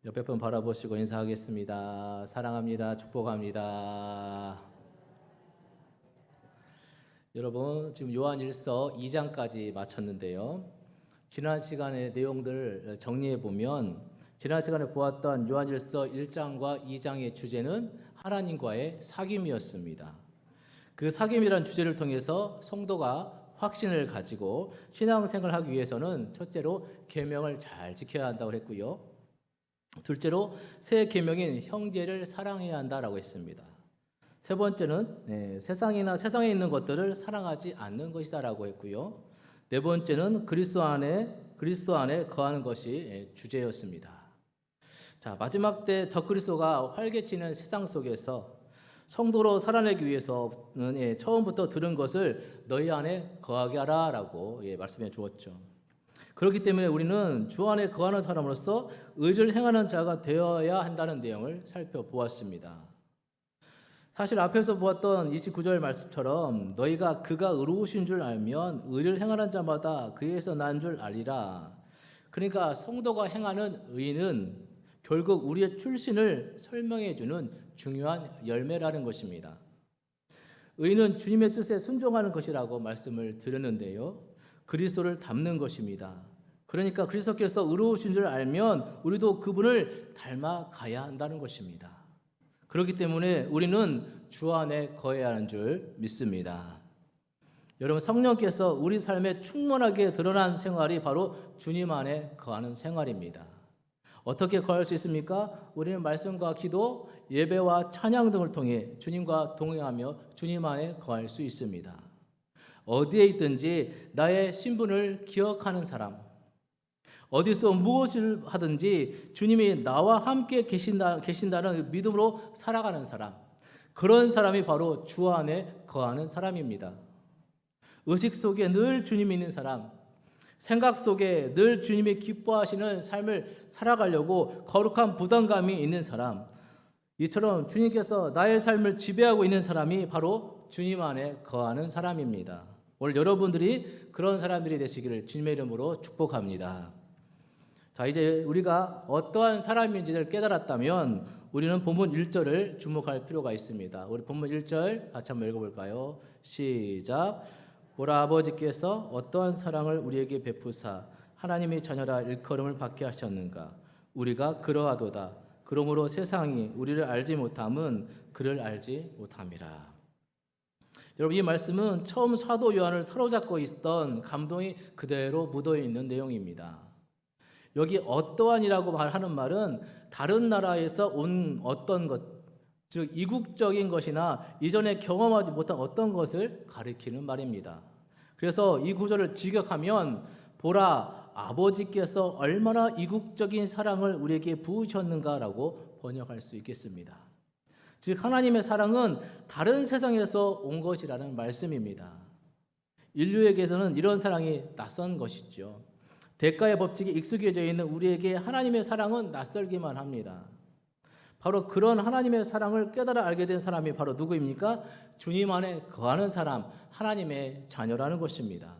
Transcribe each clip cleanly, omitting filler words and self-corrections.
옆에 분 바라보시고 인사하겠습니다. 사랑합니다. 축복합니다. 여러분, 지금 요한일서 2장까지 마쳤는데요. 지난 시간의 내용들을 정리해 보면 지난 시간에 보았던 요한일서 1장과 2장의 주제는 하나님과의 사귐이었습니다. 그 사귐이란 주제를 통해서 성도가 확신을 가지고 신앙생활을 하기 위해서는 첫째로 계명을 잘 지켜야 한다고 했고요. 둘째로 새 계명인 형제를 사랑해야 한다라고 했습니다. 세 번째는 세상이나 세상에 있는 것들을 사랑하지 않는 것이다라고 했고요. 네 번째는 그리스도 안에 거하는 것이 주제였습니다. 자, 마지막 때 적그리스도가 활개치는 세상 속에서 성도로 살아내기 위해서는 처음부터 들은 것을 너희 안에 거하게 하라라고 말씀해 주었죠. 그렇기 때문에 우리는 주 안에 거하는 사람으로서 의를 행하는 자가 되어야 한다는 내용을 살펴보았습니다. 사실 앞에서 보았던 29절 말씀처럼 너희가 그가 의로우신 줄 알면 의를 행하는 자마다 그에서 난 줄 알리라. 그러니까 성도가 행하는 의는 결국 우리의 출신을 설명해 주는 중요한 열매라는 것입니다. 의는 주님의 뜻에 순종하는 것이라고 말씀을 드렸는데요. 그리스도를 닮는 것입니다. 그러니까 그리스도께서 의로우신 줄 알면 우리도 그분을 닮아가야 한다는 것입니다. 그렇기 때문에 우리는 주 안에 거해야 하는 줄 믿습니다. 여러분, 성령께서 우리 삶에 충만하게 드러난 생활이 바로 주님 안에 거하는 생활입니다. 어떻게 거할 수 있습니까? 우리는 말씀과 기도, 예배와 찬양 등을 통해 주님과 동행하며 주님 안에 거할 수 있습니다. 어디에 있든지 나의 신분을 기억하는 사람, 어디서 무엇을 하든지 주님이 나와 함께 계신다는 믿음으로 살아가는 사람, 그런 사람이 바로 주 안에 거하는 사람입니다. 의식 속에 늘 주님이 있는 사람, 생각 속에 늘 주님이 기뻐하시는 삶을 살아가려고 거룩한 부담감이 있는 사람, 이처럼 주님께서 나의 삶을 지배하고 있는 사람이 바로 주님 안에 거하는 사람입니다. 오늘 여러분들이 그런 사람들이 되시기를 주님의 이름으로 축복합니다. 자, 이제 우리가 어떠한 사람인지를 깨달았다면 우리는 본문 1절을 주목할 필요가 있습니다. 우리 본문 1절 같이 한번 읽어볼까요? 시작. 보라, 아버지께서 어떠한 사랑을 우리에게 베푸사 하나님의 자녀라 일컬음을 받게 하셨는가. 우리가 그러하도다. 그러므로 세상이 우리를 알지 못함은 그를 알지 못함이라. 여러분, 이 말씀은 처음 사도 요한을 사로잡고 있던 감동이 그대로 묻어있는 내용입니다. 여기 어떠한이라고 말하는 말은 다른 나라에서 온 어떤 것, 즉 이국적인 것이나 이전에 경험하지 못한 어떤 것을 가리키는 말입니다. 그래서 이 구절을 직역하면 보라, 아버지께서 얼마나 이국적인 사랑을 우리에게 부으셨는가라고 번역할 수 있겠습니다. 즉 하나님의 사랑은 다른 세상에서 온 것이라는 말씀입니다. 인류에게서는 이런 사랑이 낯선 것이죠. 대가의 법칙에 익숙해져 있는 우리에게 하나님의 사랑은 낯설기만 합니다. 바로 그런 하나님의 사랑을 깨달아 알게 된 사람이 바로 누구입니까? 주님 안에 거하는 사람, 하나님의 자녀라는 것입니다.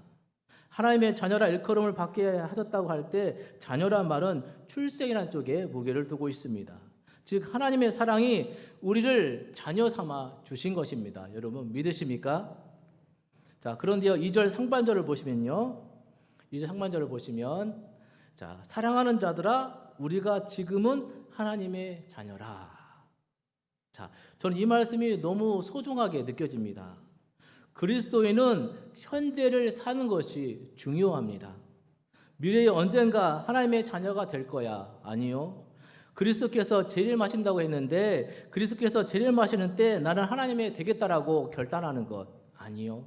하나님의 자녀라 일컬음을 받게 하셨다고 할 때 자녀란 말은 출생이라는 쪽에 무게를 두고 있습니다. 즉 하나님의 사랑이 우리를 자녀 삼아 주신 것입니다. 여러분 믿으십니까? 자, 그런데요 2절 상반절을 보시면요. 2절 상반절을 보시면 자, 사랑하는 자들아 우리가 지금은 하나님의 자녀라. 자, 저는 이 말씀이 너무 소중하게 느껴집니다. 그리스도인은 현재를 사는 것이 중요합니다. 미래에 언젠가 하나님의 자녀가 될 거야. 아니요. 그리스도께서 재림 하신다고 했는데 그리스도께서 재림 하시는 때 나는 하나님의 되겠다라고 결단하는 것. 아니요.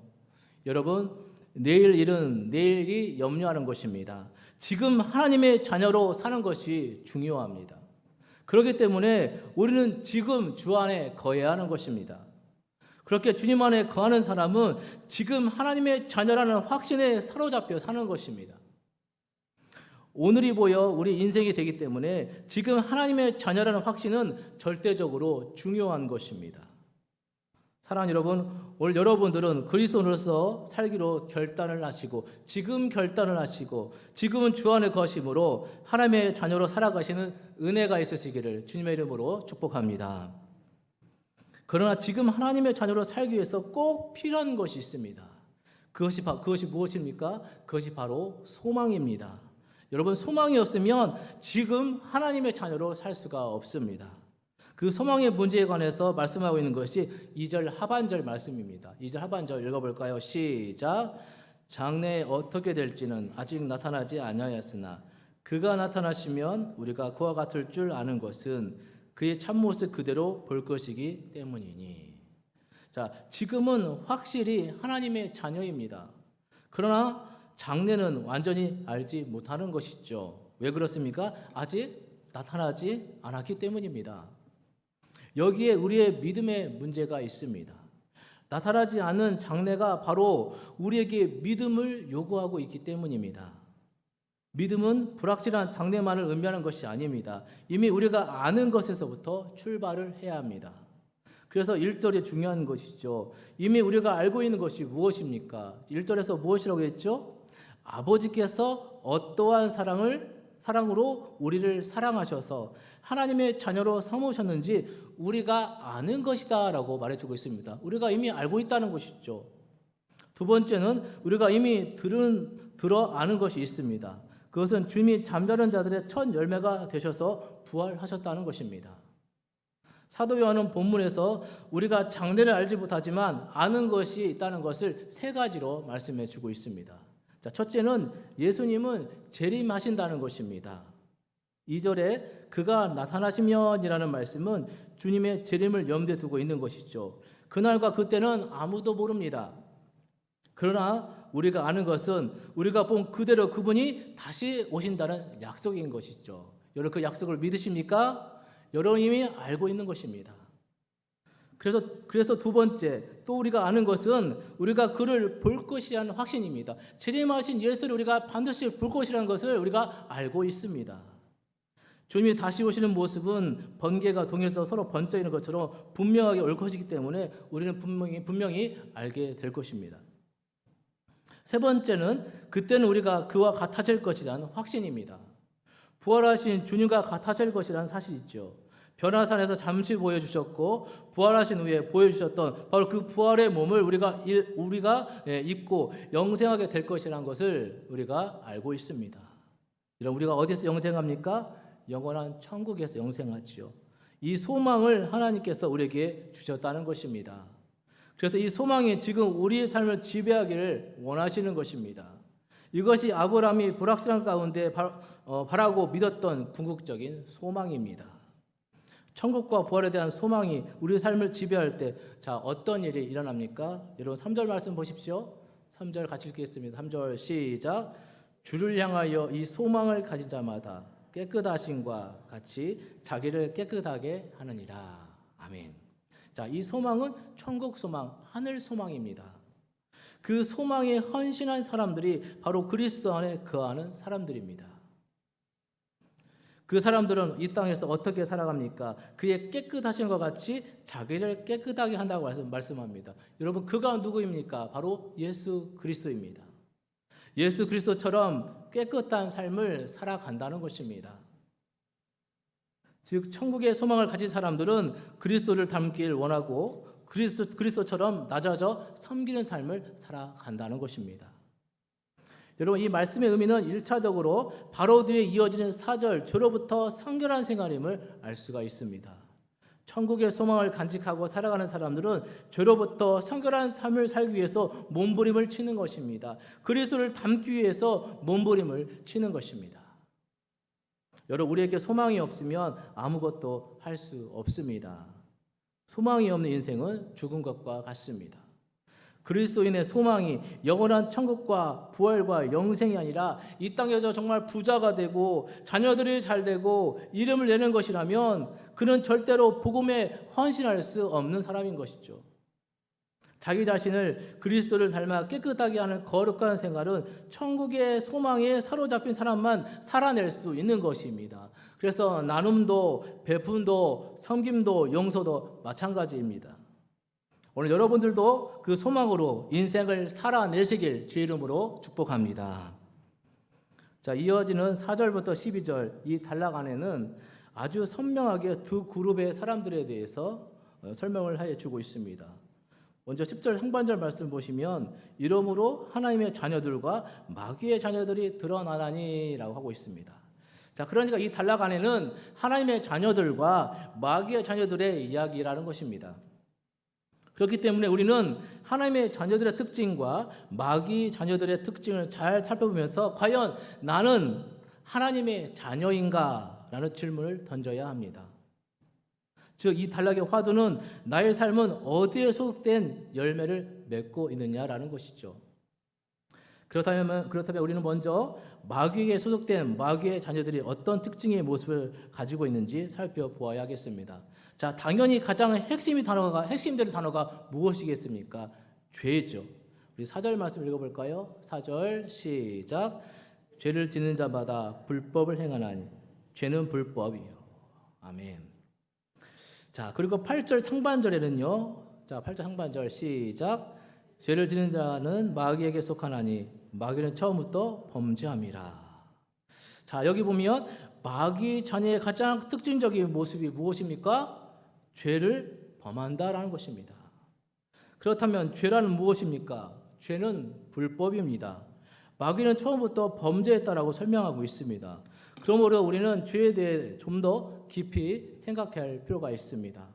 여러분, 내일 일은 내일이 염려하는 것입니다. 지금 하나님의 자녀로 사는 것이 중요합니다. 그렇기 때문에 우리는 지금 주 안에 거해야 하는 것입니다. 그렇게 주님 안에 거하는 사람은 지금 하나님의 자녀라는 확신에 사로잡혀 사는 것입니다. 오늘이 보여 우리 인생이 되기 때문에 지금 하나님의 자녀라는 확신은 절대적으로 중요한 것입니다. 사랑하는 여러분, 오늘 여러분들은 그리스도인으로서 살기로 결단을 하시고 지금 결단을 하시고 지금은 주 안의 것이므로 하나님의 자녀로 살아가시는 은혜가 있으시기를 주님의 이름으로 축복합니다. 그러나 지금 하나님의 자녀로 살기 위해서 꼭 필요한 것이 있습니다. 그것이 무엇입니까? 그것이 바로 소망입니다. 여러분, 소망이 없으면 지금 하나님의 자녀로 살 수가 없습니다. 그 소망의 문제에 관해서 말씀하고 있는 것이 2절 하반절 말씀입니다. 2절 하반절 읽어볼까요? 시작. 장래에 어떻게 될지는 아직 나타나지 아니하였으나 그가 나타나시면 우리가 그와 같을 줄 아는 것은 그의 참모습 그대로 볼 것이기 때문이니. 자, 지금은 확실히 하나님의 자녀입니다. 그러나 장래는 완전히 알지 못하는 것이죠. 왜 그렇습니까? 아직 나타나지 않았기 때문입니다. 여기에 우리의 믿음의 문제가 있습니다. 나타나지 않는 장래가 바로 우리에게 믿음을 요구하고 있기 때문입니다. 믿음은 불확실한 장래만을 의미하는 것이 아닙니다. 이미 우리가 아는 것에서부터 출발을 해야 합니다. 그래서 1절이 중요한 것이죠. 이미 우리가 알고 있는 것이 무엇입니까? 1절에서 무엇이라고 했죠? 아버지께서 어떠한 사랑으로 우리를 사랑하셔서 하나님의 자녀로 삼으셨는지 우리가 아는 것이다 라고 말해주고 있습니다. 우리가 이미 알고 있다는 것이죠. 두 번째는 우리가 이미 들어 아는 것이 있습니다. 그것은 주님이 잠자는 자들의 첫 열매가 되셔서 부활하셨다는 것입니다. 사도 요한은 본문에서 우리가 장래를 알지 못하지만 아는 것이 있다는 것을 세 가지로 말씀해 주고 있습니다. 자, 첫째는 예수님은 재림하신다는 것입니다. 2절에 그가 나타나시면이라는 말씀은 주님의 재림을 염두에 두고 있는 것이죠. 그날과 그때는 아무도 모릅니다. 그러나 우리가 아는 것은 우리가 본 그대로 그분이 다시 오신다는 약속인 것이죠. 여러분, 그 약속을 믿으십니까? 여러분이 이미 알고 있는 것입니다. 그래서 두 번째, 또 우리가 아는 것은 우리가 그를 볼 것이라는 확신입니다. 재림하신 예수를 우리가 반드시 볼 것이라는 것을 우리가 알고 있습니다. 주님이 다시 오시는 모습은 번개가 동에서 서로 번쩍이는 것처럼 분명하게 올 것이기 때문에 우리는 분명히 알게 될 것입니다. 세 번째는 그때는 우리가 그와 같아질 것이라는 확신입니다. 부활하신 주님과 같아질 것이라는 사실이죠. 변화산에서 잠시 보여주셨고 부활하신 후에 보여주셨던 바로 그 부활의 몸을 우리가 입고 영생하게 될 것이라는 것을 우리가 알고 있습니다. 이런 우리가 어디서 영생합니까? 영원한 천국에서 영생하지요. 이 소망을 하나님께서 우리에게 주셨다는 것입니다. 그래서 이 소망이 지금 우리의 삶을 지배하기를 원하시는 것입니다. 이것이 아브라함이 불확실한 가운데 바라고 믿었던 궁극적인 소망입니다. 천국과 부활에 대한 소망이 우리의 삶을 지배할 때 어떤 일이 일어납니까? 여러분 3절 말씀 보십시오. 3절 같이 읽겠습니다. 3절 시작. 주를 향하여 이 소망을 가진 자마다 깨끗하심과 같이 자기를 깨끗하게 하느니라. 아멘. 자, 이 소망은 천국 소망, 하늘 소망입니다. 그 소망에 헌신한 사람들이 바로 그리스도 안에 거하는 사람들입니다. 그 사람들은 이 땅에서 어떻게 살아갑니까? 그의 깨끗하심과 같이 자기를 깨끗하게 한다고 말씀합니다. 여러분, 그가 누구입니까? 바로 예수 그리스도입니다. 예수 그리스도처럼 깨끗한 삶을 살아간다는 것입니다. 즉 천국의 소망을 가진 사람들은 그리스도를 닮길 원하고 그리스도처럼 낮아져 섬기는 삶을 살아간다는 것입니다. 여러분, 이 말씀의 의미는 1차적으로 바로 뒤에 이어지는 4절 저로부터 성결한 생활임을 알 수가 있습니다. 천국의 소망을 간직하고 살아가는 사람들은 죄로부터 성결한 삶을 살기 위해서 몸부림을 치는 것입니다. 그리스도를 닮기 위해서 몸부림을 치는 것입니다. 여러분, 우리에게 소망이 없으면 아무것도 할 수 없습니다. 소망이 없는 인생은 죽은 것과 같습니다. 그리스도인의 소망이 영원한 천국과 부활과 영생이 아니라 이 땅에서 정말 부자가 되고 자녀들이 잘 되고 이름을 내는 것이라면 그는 절대로 복음에 헌신할 수 없는 사람인 것이죠. 자기 자신을 그리스도를 닮아 깨끗하게 하는 거룩한 생활은 천국의 소망에 사로잡힌 사람만 살아낼 수 있는 것입니다. 그래서 나눔도, 베푼도, 섬김도, 용서도 마찬가지입니다. 오늘 여러분들도 그 소망으로 인생을 살아내시길 주의 이름으로 축복합니다. 자, 이어지는 4절부터 12절 이 단락 안에는 아주 선명하게 두 그룹의 사람들에 대해서 설명을 해 주고 있습니다. 먼저 10절 상반절 말씀 보시면 이러므로 하나님의 자녀들과 마귀의 자녀들이 드러나나니라고 하고 있습니다. 자, 그러니까 이 단락 안에는 하나님의 자녀들과 마귀의 자녀들의 이야기라는 것입니다. 그렇기 때문에 우리는 하나님의 자녀들의 특징과 마귀 자녀들의 특징을 잘 살펴보면서 과연 나는 하나님의 자녀인가? 라는 질문을 던져야 합니다. 즉, 이 단락의 화두는 나의 삶은 어디에 소속된 열매를 맺고 있느냐라는 것이죠. 그렇다면 우리는 먼저 마귀에 소속된 마귀의 자녀들이 어떤 특징의 모습을 가지고 있는지 살펴보아야 하겠습니다. 자, 당연히 가장 핵심되는 단어가 무엇이겠습니까? 죄죠. 우리 4절 말씀 읽어볼까요? 4절 시작. 죄를 짓는 자마다 불법을 행하나니 죄는 불법이요. 아멘. 자, 그리고 8절 상반절에는요. 자, 8절 상반절 시작. 죄를 짓는 자는 마귀에게 속하나니 마귀는 처음부터 범죄함이라. 자, 여기 보면 마귀 자녀의 가장 특징적인 모습이 무엇입니까? 죄를 범한다라는 것입니다. 그렇다면 죄라는 무엇입니까? 죄는 불법입니다. 마귀는 처음부터 범죄했다라고 설명하고 있습니다. 그러므로 우리는 죄에 대해 좀 더 깊이 생각할 필요가 있습니다.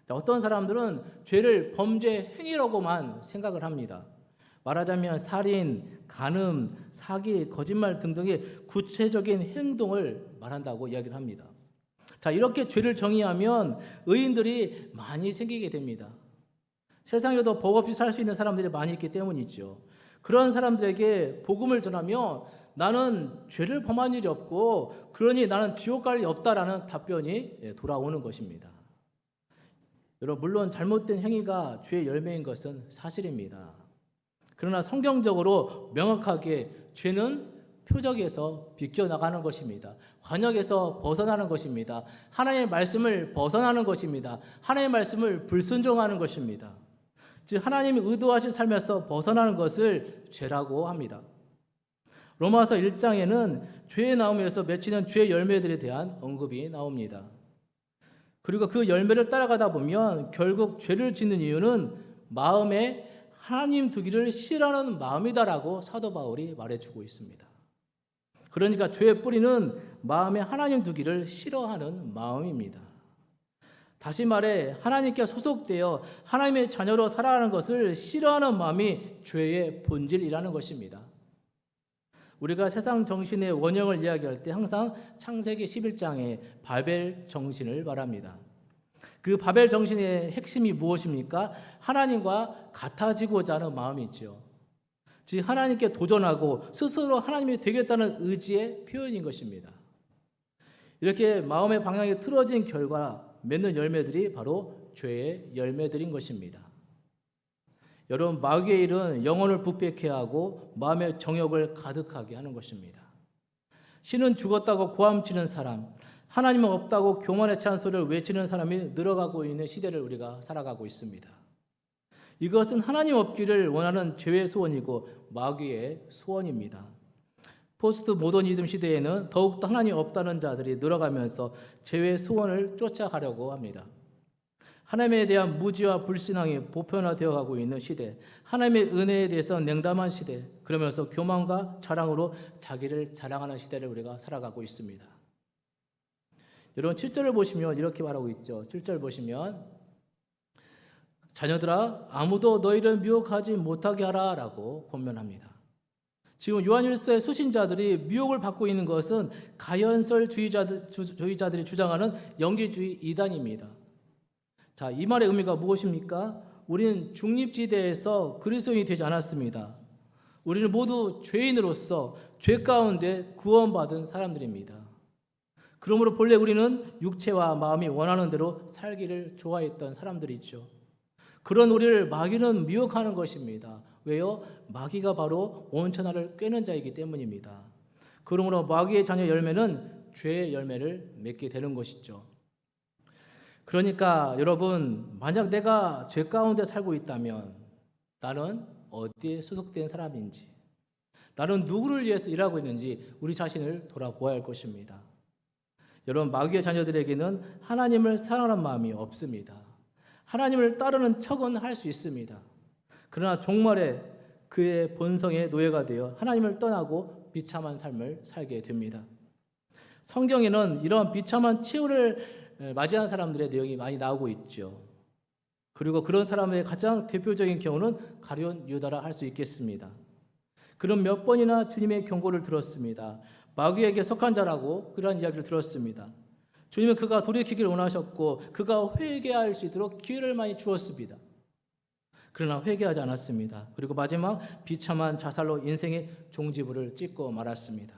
자, 어떤 사람들은 죄를 범죄 행위라고만 생각을 합니다. 말하자면 살인, 간음, 사기, 거짓말 등등의 구체적인 행동을 말한다고 이야기를 합니다. 자, 이렇게 죄를 정의하면 의인들이 많이 생기게 됩니다. 세상에도 법 없이 살 수 있는 사람들이 많이 있기 때문이죠. 그런 사람들에게 복음을 전하며 나는 죄를 범한 일이 없고 그러니 나는 지옥 갈 일이 없다라는 답변이 돌아오는 것입니다. 여러분, 물론 잘못된 행위가 죄의 열매인 것은 사실입니다. 그러나 성경적으로 명확하게 죄는 표적에서 비껴나가는 것입니다. 관역에서 벗어나는 것입니다. 하나님의 말씀을 벗어나는 것입니다. 하나님의 말씀을 불순종하는 것입니다. 즉 하나님이 의도하신 삶에서 벗어나는 것을 죄라고 합니다. 로마서 1장에는 죄의 나옴에서 맺히는 죄의 열매들에 대한 언급이 나옵니다. 그리고 그 열매를 따라가다 보면 결국 죄를 짓는 이유는 마음에 하나님 두기를 싫어하는 마음이다라고 사도 바울이 말해주고 있습니다. 그러니까 죄의 뿌리는 마음에 하나님 두기를 싫어하는 마음입니다. 다시 말해 하나님께 소속되어 하나님의 자녀로 살아가는 것을 싫어하는 마음이 죄의 본질이라는 것입니다. 우리가 세상 정신의 원형을 이야기할 때 항상 창세기 11장의 바벨 정신을 말합니다. 그 바벨 정신의 핵심이 무엇입니까? 하나님과 같아지고자 하는 마음이죠. 즉 하나님께 도전하고 스스로 하나님이 되겠다는 의지의 표현인 것입니다. 이렇게 마음의 방향이 틀어진 결과 맺는 열매들이 바로 죄의 열매들인 것입니다. 여러분, 마귀의 일은 영혼을 부패케 하고 마음의 정욕을 가득하게 하는 것입니다. 신은 죽었다고 고함치는 사람, 하나님은 없다고 교만의 찬소를 외치는 사람이 늘어가고 있는 시대를 우리가 살아가고 있습니다. 이것은 하나님 없기를 원하는 죄의 소원이고 마귀의 소원입니다. 포스트 모더니즘 시대에는 더욱더 하나님 없다는 자들이 늘어가면서 죄의 소원을 쫓아가려고 합니다. 하나님에 대한 무지와 불신앙이 보편화되어 가고 있는 시대, 하나님의 은혜에 대해서 냉담한 시대, 그러면서 교만과 자랑으로 자기를 자랑하는 시대를 우리가 살아가고 있습니다. 여러분 7절을 보시면 이렇게 말하고 있죠. 7절 보시면 자녀들아 아무도 너희를 미혹하지 못하게 하라 라고 권면합니다. 지금 요한일서의 수신자들이 미혹을 받고 있는 것은 가연설주의자들이 주장하는 영지주의 이단입니다. 자, 이 말의 의미가 무엇입니까? 우리는 중립지대에서 그리스도인이 되지 않았습니다. 우리는 모두 죄인으로서 죄 가운데 구원받은 사람들입니다. 그러므로 본래 우리는 육체와 마음이 원하는 대로 살기를 좋아했던 사람들이죠. 그런 우리를 마귀는 미혹하는 것입니다. 왜요? 마귀가 바로 온천하를 꿰는 자이기 때문입니다. 그러므로 마귀의 자녀 열매는 죄의 열매를 맺게 되는 것이죠. 그러니까 여러분, 만약 내가 죄 가운데 살고 있다면 나는 어디에 소속된 사람인지, 나는 누구를 위해서 일하고 있는지 우리 자신을 돌아보아야 할 것입니다. 여러분, 마귀의 자녀들에게는 하나님을 사랑하는 마음이 없습니다. 하나님을 따르는 척은 할 수 있습니다. 그러나 종말에 그의 본성의 노예가 되어 하나님을 떠나고 비참한 삶을 살게 됩니다. 성경에는 이런 비참한 최후를 맞이한 사람들의 내용이 많이 나오고 있죠. 그리고 그런 사람의 가장 대표적인 경우는 가룟 유다라 할 수 있겠습니다. 그는 몇 번이나 주님의 경고를 들었습니다. 마귀에게 속한 자라고 그런 이야기를 들었습니다. 주님은 그가 돌이키기를 원하셨고 그가 회개할 수 있도록 기회를 많이 주었습니다. 그러나 회개하지 않았습니다. 그리고 마지막 비참한 자살로 인생의 종지부를 찍고 말았습니다.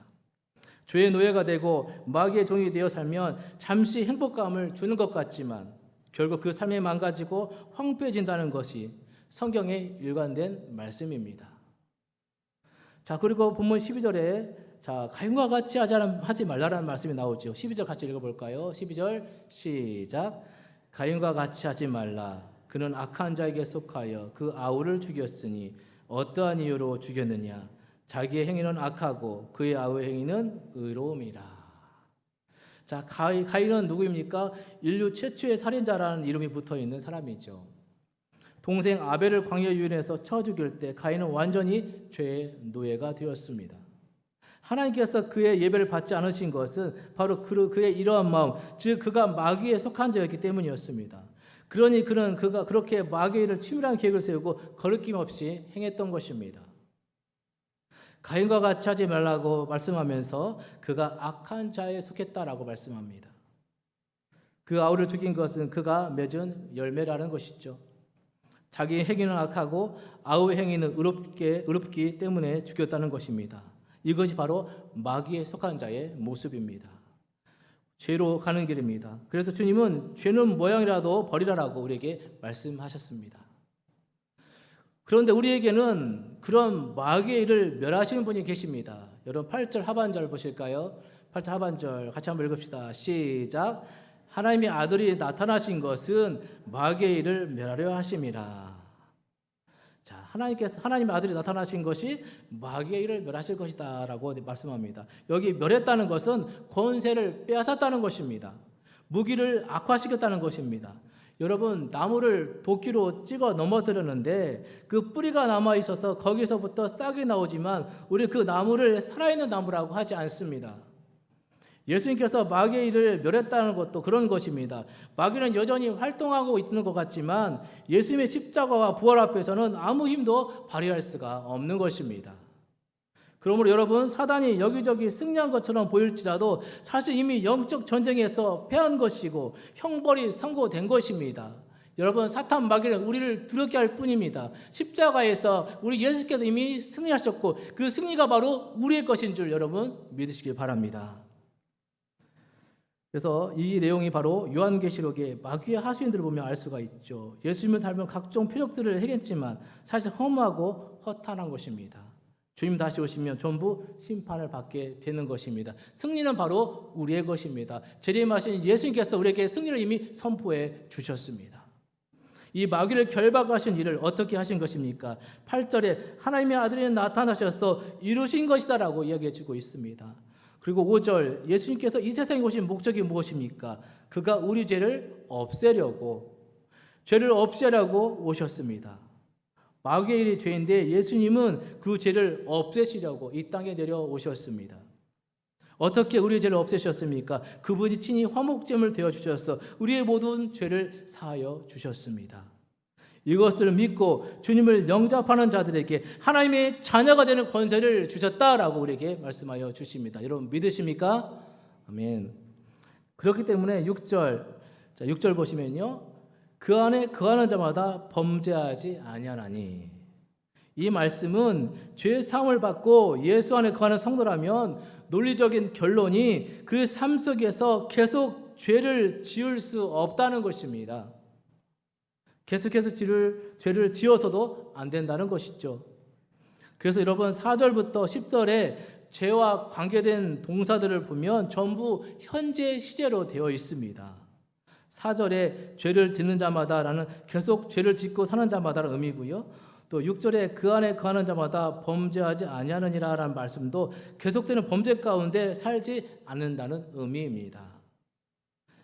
죄의 노예가 되고 마귀의 종이 되어 살면 잠시 행복감을 주는 것 같지만 결국 그 삶이 망가지고 황폐해진다는 것이 성경의 일관된 말씀입니다. 자, 그리고 본문 12절에 가인과 같이 하지 말라라는 말씀이 나오죠. 12절 같이 읽어볼까요? 12절 시작. 가인과 같이 하지 말라. 그는 악한 자에게 속하여 그 아우를 죽였으니 어떠한 이유로 죽였느냐? 자기의 행위는 악하고 그의 아우의 행위는 의로움이라. 자, 가인은 누구입니까? 인류 최초의 살인자라는 이름이 붙어있는 사람이죠. 동생 아벨을 광야 유인해서 쳐 죽일 때 가인은 완전히 죄의 노예가 되었습니다. 하나님께서 그의 예배를 받지 않으신 것은 바로 그의 이러한 마음, 즉 그가 마귀에 속한 자였기 때문이었습니다. 그러니 그가 그렇게 마귀의 일을 치밀한 계획을 세우고 거리낌 없이 행했던 것입니다. 가인과 같이 하지 말라고 말씀하면서 그가 악한 자에 속했다라고 말씀합니다. 그 아우를 죽인 것은 그가 맺은 열매라는 것이죠. 자기 행위는 악하고 아우의 행위는 의롭기 때문에 죽였다는 것입니다. 이것이 바로 마귀에 속한 자의 모습입니다. 죄로 가는 길입니다. 그래서 주님은 죄는 모양이라도 버리라라고 우리에게 말씀하셨습니다. 그런데 우리에게는 그런 마귀의 일을 멸하시는 분이 계십니다. 여러분 8절 하반절 보실까요? 8절 하반절 같이 한번 읽읍시다. 시작. 하나님의 아들이 나타나신 것은 마귀의 일을 멸하려 하심이라. 자, 하나님의 아들이 나타나신 것이 마귀의 일을 멸하실 것이다 라고 말씀합니다. 여기 멸했다는 것은 권세를 빼앗았다는 것입니다. 무기를 악화시켰다는 것입니다. 여러분, 나무를 도끼로 찍어 넘어뜨렸는데 그 뿌리가 남아있어서 거기서부터 싹이 나오지만 우리 그 나무를 살아있는 나무라고 하지 않습니다. 예수님께서 마귀의 일을 멸했다는 것도 그런 것입니다. 마귀는 여전히 활동하고 있는 것 같지만 예수님의 십자가와 부활 앞에서는 아무 힘도 발휘할 수가 없는 것입니다. 그러므로 여러분, 사단이 여기저기 승리한 것처럼 보일지라도 사실 이미 영적 전쟁에서 패한 것이고 형벌이 선고된 것입니다. 여러분, 사탄 마귀는 우리를 두렵게 할 뿐입니다. 십자가에서 우리 예수께서 이미 승리하셨고 그 승리가 바로 우리의 것인 줄 여러분 믿으시길 바랍니다. 그래서 이 내용이 바로 요한계시록의 마귀의 하수인들을 보면 알 수가 있죠. 예수님을 닮은 각종 표적들을 행했지만 사실 허무하고 허탄한 것입니다. 주님 다시 오시면 전부 심판을 받게 되는 것입니다. 승리는 바로 우리의 것입니다. 재림하신 예수님께서 우리에게 승리를 이미 선포해 주셨습니다. 이 마귀를 결박하신 일을 어떻게 하신 것입니까? 8절에 하나님의 아들이 나타나셔서 이루신 것이다 라고 이야기해 주고 있습니다. 그리고 5절, 예수님께서 이 세상에 오신 목적이 무엇입니까? 그가 우리 죄를 없애려고 오셨습니다. 마귀의 일이 죄인데 예수님은 그 죄를 없애시려고 이 땅에 내려오셨습니다. 어떻게 우리의 죄를 없애셨습니까? 그분이 친히 화목제물 되어주셔서 우리의 모든 죄를 사하여 주셨습니다. 이것을 믿고 주님을 영접하는 자들에게 하나님의 자녀가 되는 권세를 주셨다라고 우리에게 말씀하여 주십니다. 여러분 믿으십니까? 아멘. 그렇기 때문에 6절 보시면요. 그 안에 거하는 자마다 범죄하지 아니하나니. 이 말씀은 죄 사함을 받고 예수 안에 거하는 성도라면 논리적인 결론이 그 삶 속에서 계속 죄를 지을 수 없다는 것입니다. 계속해서 죄를 지어서도 안 된다는 것이죠. 그래서 여러분 4절부터 10절에 죄와 관계된 동사들을 보면 전부 현재 시제로 되어 있습니다. 4절에 죄를 짓는 자마다라는 계속 죄를 짓고 사는 자마다라는 의미고요. 또 6절에 그 안에 거하는 자마다 범죄하지 아니하느니라라는 말씀도 계속되는 범죄 가운데 살지 않는다는 의미입니다.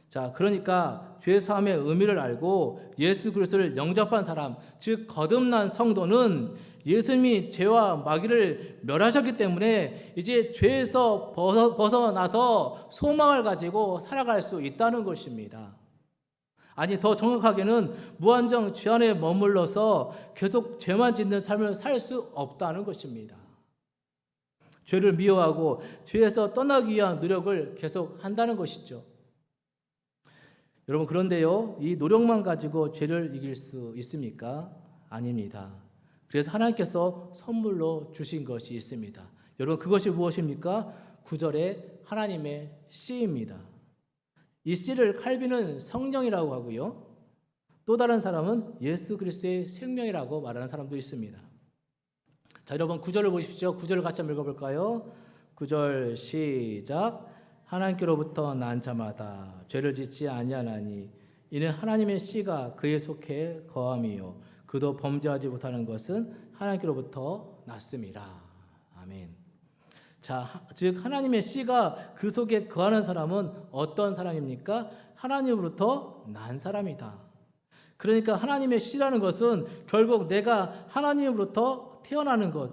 자, 그러니까 죄 사함의 의미를 알고 예수 그리스도를 영접한 사람, 즉 거듭난 성도는 예수님이 죄와 마귀를 멸하셨기 때문에 이제 죄에서 벗어나서 소망을 가지고 살아갈 수 있다는 것입니다. 아니, 더 정확하게는 무한정 죄 안에 머물러서 계속 죄만 짓는 삶을 살 수 없다는 것입니다. 죄를 미워하고 죄에서 떠나기 위한 노력을 계속 한다는 것이죠. 여러분, 그런데요, 이 노력만 가지고 죄를 이길 수 있습니까? 아닙니다. 그래서 하나님께서 선물로 주신 것이 있습니다. 여러분, 그것이 무엇입니까? 9절에 하나님의 씨입니다. 이 씨를 칼빈은 성령이라고 하고요, 또 다른 사람은 예수 그리스도의 생명이라고 말하는 사람도 있습니다. 자, 여러분 9절을 보십시오. 9절을 같이 한번 읽어볼까요? 9절 시작. 하나님께로부터 난 자마다 죄를 짓지 아니하나니 이는 하나님의 씨가 그에 속해 거함이요 그도 범죄하지 못하는 것은 하나님께로부터 났음이라. 아멘. 자, 즉 하나님의 씨가 그 속에 거하는 사람은 어떤 사람입니까? 하나님으로부터 난 사람이다. 그러니까 하나님의 씨라는 것은 결국 내가 하나님으로부터 태어나는 것,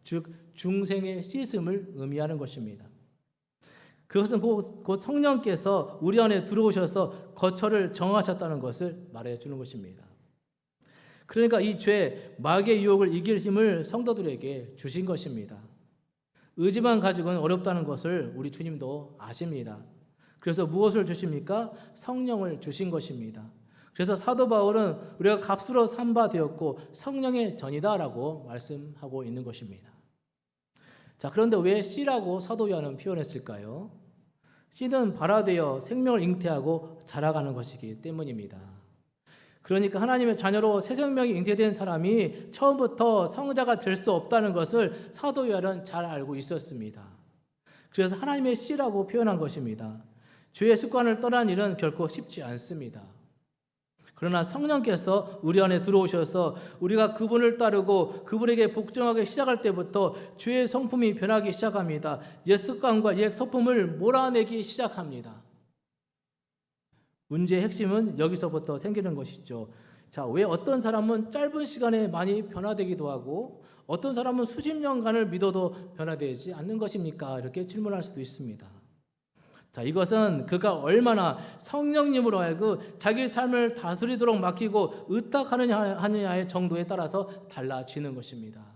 즉 중생의 씻음을 의미하는 것입니다. 그것은 곧 성령께서 우리 안에 들어오셔서 거처를 정하셨다는 것을 말해주는 것입니다. 그러니까 이 죄, 마귀의 유혹을 이길 힘을 성도들에게 주신 것입니다. 의지만 가지고는 어렵다는 것을 우리 주님도 아십니다. 그래서 무엇을 주십니까? 성령을 주신 것입니다. 그래서 사도 바울은 우리가 값으로 산 바 되었고 성령의 전이다라고 말씀하고 있는 것입니다. 자, 그런데 왜 씨라고 사도 요한은 표현했을까요? 씨는 발화되어 생명을 잉태하고 자라가는 것이기 때문입니다. 그러니까 하나님의 자녀로 새 생명이 잉태된 사람이 처음부터 성자가 될 수 없다는 것을 사도 요한은 잘 알고 있었습니다. 그래서 하나님의 씨라고 표현한 것입니다. 죄의 습관을 떠난 일은 결코 쉽지 않습니다. 그러나 성령께서 우리 안에 들어오셔서 우리가 그분을 따르고 그분에게 복종하기 시작할 때부터 죄의 성품이 변하기 시작합니다. 옛 습관과 옛 소품을 몰아내기 시작합니다. 문제의 핵심은 여기서부터 생기는 것이죠. 자, 왜 어떤 사람은 짧은 시간에 많이 변화되기도 하고 어떤 사람은 수십 년간을 믿어도 변화되지 않는 것입니까? 이렇게 질문할 수도 있습니다. 자, 이것은 그가 얼마나 성령님으로 하여금 자기 삶을 다스리도록 맡기고 의탁하느냐의 정도에 따라서 달라지는 것입니다.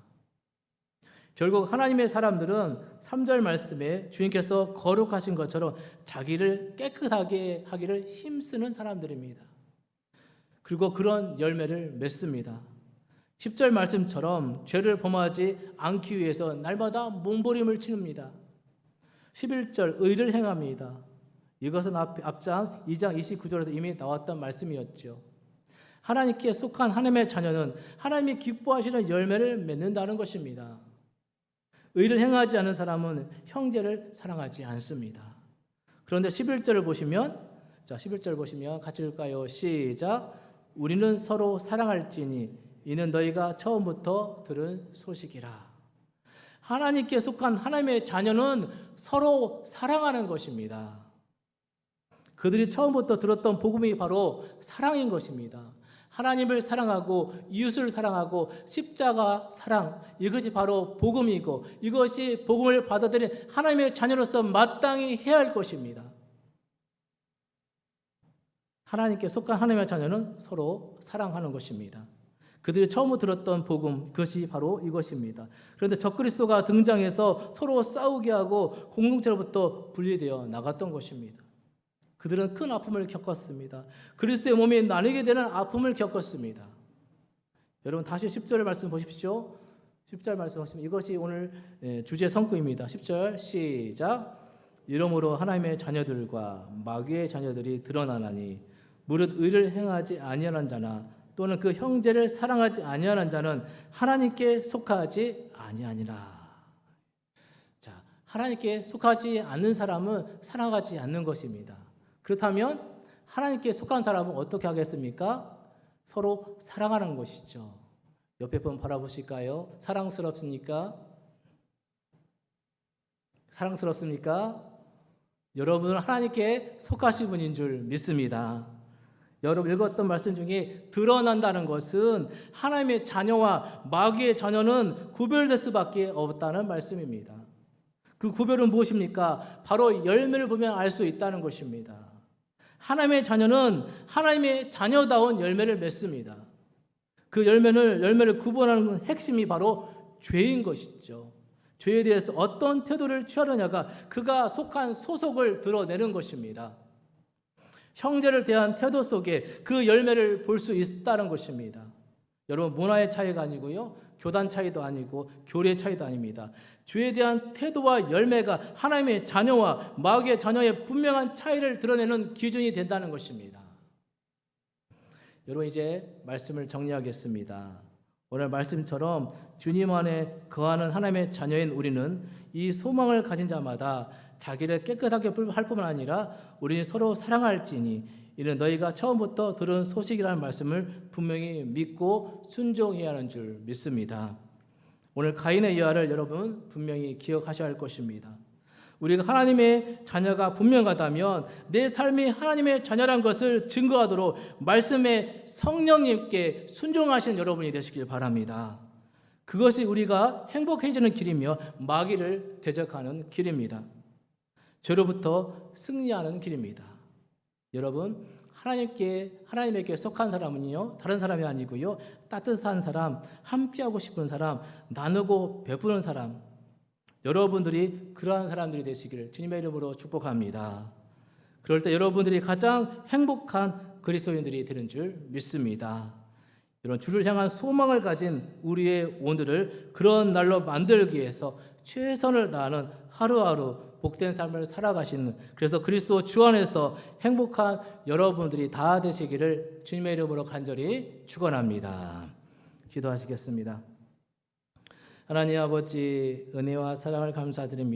결국 하나님의 사람들은 3절 말씀에 주님께서 거룩하신 것처럼 자기를 깨끗하게 하기를 힘쓰는 사람들입니다. 그리고 그런 열매를 맺습니다. 10절 말씀처럼 죄를 범하지 않기 위해서 날마다 몸부림을 치릅니다. 11절 의를 행합니다. 이것은 앞장 2장 29절에서 이미 나왔던 말씀이었죠. 하나님께 속한 하나님의 자녀는 하나님이 기뻐하시는 열매를 맺는다는 것입니다. 의를 행하지 않는 사람은 형제를 사랑하지 않습니다. 그런데 11절을 보시면, 자, 11절 보시면 같이 읽을까요? 시작. 우리는 서로 사랑할지니 이는 너희가 처음부터 들은 소식이라. 하나님께 속한 하나님의 자녀는 서로 사랑하는 것입니다. 그들이 처음부터 들었던 복음이 바로 사랑인 것입니다. 하나님을 사랑하고 이웃을 사랑하고 십자가 사랑, 이것이 바로 복음이고 이것이 복음을 받아들인 하나님의 자녀로서 마땅히 해야 할 것입니다. 하나님께 속한 하나님의 자녀는 서로 사랑하는 것입니다. 그들이 처음 들었던 복음, 그것이 바로 이것입니다. 그런데 적그리스도가 등장해서 서로 싸우게 하고 공동체로부터 분리되어 나갔던 것입니다. 그들은 큰 아픔을 겪었습니다. 그리스도의 몸이 나뉘게 되는 아픔을 겪었습니다. 여러분 다시 10절 말씀 보십시오. 10절 말씀 보시면 이것이 오늘 주제 성구입니다. 10절 시작. 이러므로 하나님의 자녀들과 마귀의 자녀들이 드러나나니 무릇 의를 행하지 아니하는 자나 또는 그 형제를 사랑하지 아니하는 자는 하나님께 속하지 아니하니라. 자, 하나님께 속하지 않는 사람은 사랑하지 않는 것입니다. 그렇다면 하나님께 속한 사람은 어떻게 하겠습니까? 서로 사랑하는 것이죠. 옆에 분 바라보실까요? 사랑스럽습니까? 사랑스럽습니까? 여러분은 하나님께 속하신 분인 줄 믿습니다. 여러분 읽었던 말씀 중에 드러난다는 것은 하나님의 자녀와 마귀의 자녀는 구별될 수밖에 없다는 말씀입니다. 그 구별은 무엇입니까? 바로 열매를 보면 알 수 있다는 것입니다. 하나님의 자녀는 하나님의 자녀다운 열매를 맺습니다. 그 열매를 구분하는 핵심이 바로 죄인 것이죠. 죄에 대해서 어떤 태도를 취하느냐가 그가 속한 소속을 드러내는 것입니다. 형제를 대한 태도 속에 그 열매를 볼 수 있다는 것입니다. 여러분, 문화의 차이가 아니고요, 교단 차이도 아니고 교리의 차이도 아닙니다. 죄에 대한 태도와 열매가 하나님의 자녀와 마귀의 자녀의 분명한 차이를 드러내는 기준이 된다는 것입니다. 여러분, 이제 말씀을 정리하겠습니다. 오늘 말씀처럼 주님 안에 거하는 하나님의 자녀인 우리는 이 소망을 가진 자마다 자기를 깨끗하게 할 뿐만 아니라 우리는 서로 사랑할지니 이는 너희가 처음부터 들은 소식이라는 말씀을 분명히 믿고 순종해야 하는 줄 믿습니다. 오늘 가인의 이야를 여러분 분명히 기억하셔야 할 것입니다. 우리가 하나님의 자녀가 분명하다면 내 삶이 하나님의 자녀란 것을 증거하도록 말씀의 성령님께 순종하시는 여러분이 되시길 바랍니다. 그것이 우리가 행복해지는 길이며 마귀를 대적하는 길입니다. 죄로부터 승리하는 길입니다. 여러분, 하나님에게 속한 사람은요, 다른 사람이 아니고요, 따뜻한 사람, 함께하고 싶은 사람, 나누고 베푸는 사람, 여러분들이 그러한 사람들이 되시기를 주님의 이름으로 축복합니다. 그럴 때 여러분들이 가장 행복한 그리스도인들이 되는 줄 믿습니다. 이런 주를 향한 소망을 가진 우리의 오늘을 그런 날로 만들기 위해서 최선을 다하는 하루하루 복된 삶을 살아가시는, 그래서 그리스도 주 안에서 행복한 여러분들이 다 되시기를 주님의 이름으로 간절히 축원합니다. 기도하시겠습니다. 하나님 아버지, 은혜와 사랑을 감사드립니다.